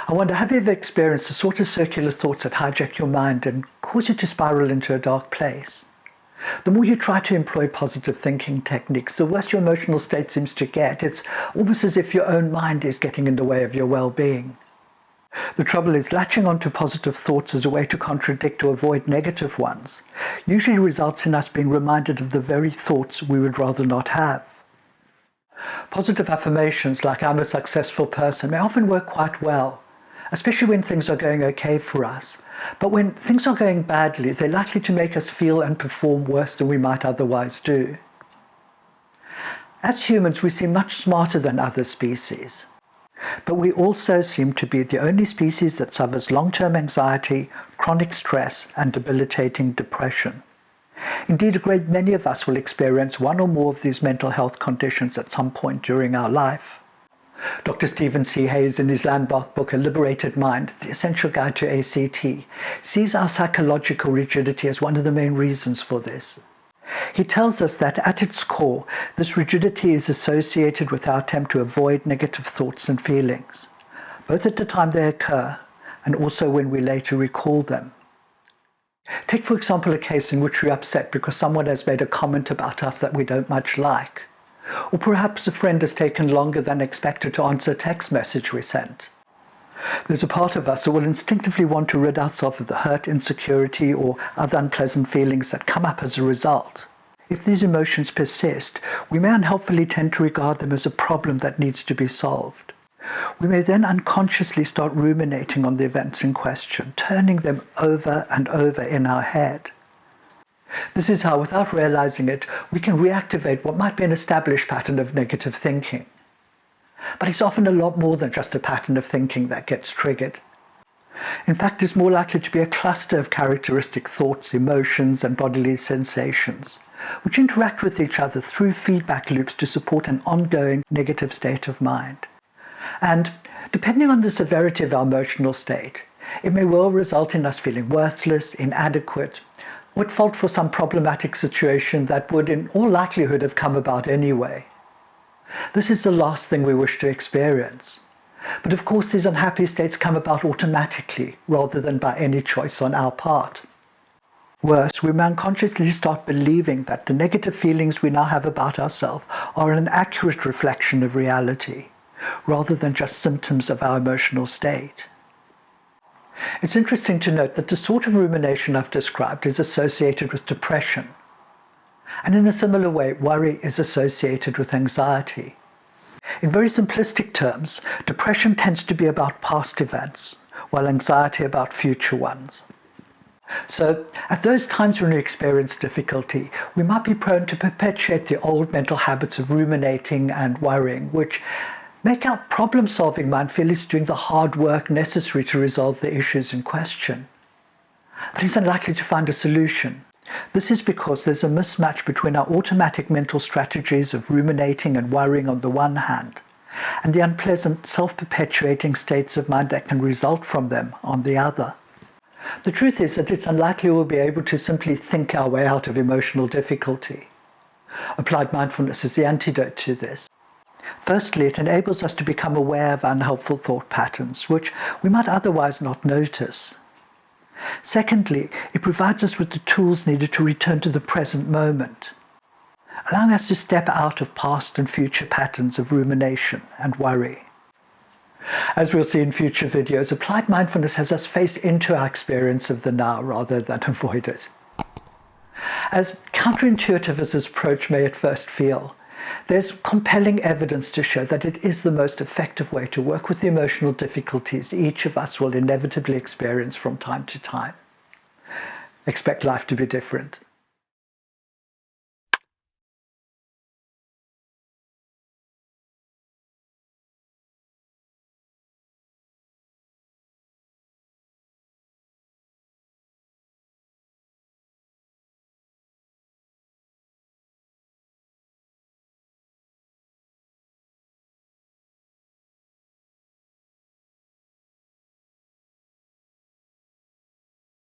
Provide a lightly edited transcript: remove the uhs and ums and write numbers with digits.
I wonder, have you ever experienced the sort of circular thoughts that hijack your mind and cause you to spiral into a dark place? The more you try to employ positive thinking techniques, the worse your emotional state seems to get. It's almost as if your own mind is getting in the way of your well-being. The trouble is, latching onto positive thoughts as a way to contradict or avoid negative ones usually results in us being reminded of the very thoughts we would rather not have. Positive affirmations like "I'm a successful person" may often work quite well, especially when things are going okay for us. But when things are going badly, they're likely to make us feel and perform worse than we might otherwise do. As humans, we seem much smarter than other species. But we also seem to be the only species that suffers long-term anxiety, chronic stress, and debilitating depression. Indeed, a great many of us will experience one or more of these mental health conditions at some point during our life. Dr. Stephen C. Hayes, in his landmark book, A Liberated Mind, The Essential Guide to ACT, sees our psychological rigidity as one of the main reasons for this. He tells us that at its core, this rigidity is associated with our attempt to avoid negative thoughts and feelings, both at the time they occur and also when we later recall them. Take, for example, a case in which we're upset because someone has made a comment about us that we don't much like. Or perhaps a friend has taken longer than expected to answer a text message we sent. There's a part of us that will instinctively want to rid ourselves of the hurt, insecurity, or other unpleasant feelings that come up as a result. If these emotions persist, we may unhelpfully tend to regard them as a problem that needs to be solved. We may then unconsciously start ruminating on the events in question, turning them over and over in our head. This is how, without realizing it, we can reactivate what might be an established pattern of negative thinking. But it's often a lot more than just a pattern of thinking that gets triggered. In fact, it's more likely to be a cluster of characteristic thoughts, emotions, and bodily sensations, which interact with each other through feedback loops to support an ongoing negative state of mind. And depending on the severity of our emotional state, it may well result in us feeling worthless, inadequate, or at fault for some problematic situation that would in all likelihood have come about anyway. This is the last thing we wish to experience. But of course, these unhappy states come about automatically rather than by any choice on our part. Worse, we may unconsciously start believing that the negative feelings we now have about ourselves are an accurate reflection of reality, rather than just symptoms of our emotional state. It's interesting to note that the sort of rumination I've described is associated with depression. And in a similar way, worry is associated with anxiety. In very simplistic terms, depression tends to be about past events, while anxiety about future ones. So, at those times when we experience difficulty, we might be prone to perpetuate the old mental habits of ruminating and worrying, which make our problem-solving mind feel it's doing the hard work necessary to resolve the issues in question. But it's unlikely to find a solution. This is because there's a mismatch between our automatic mental strategies of ruminating and worrying on the one hand, and the unpleasant, self-perpetuating states of mind that can result from them on the other. The truth is that it's unlikely we'll be able to simply think our way out of emotional difficulty. Applied mindfulness is the antidote to this. Firstly, it enables us to become aware of unhelpful thought patterns, which we might otherwise not notice. Secondly, it provides us with the tools needed to return to the present moment, allowing us to step out of past and future patterns of rumination and worry. As we'll see in future videos, applied mindfulness has us face into our experience of the now rather than avoid it. As counterintuitive as this approach may at first feel, there's compelling evidence to show that it is the most effective way to work with the emotional difficulties each of us will inevitably experience from time to time. Expect life to be different.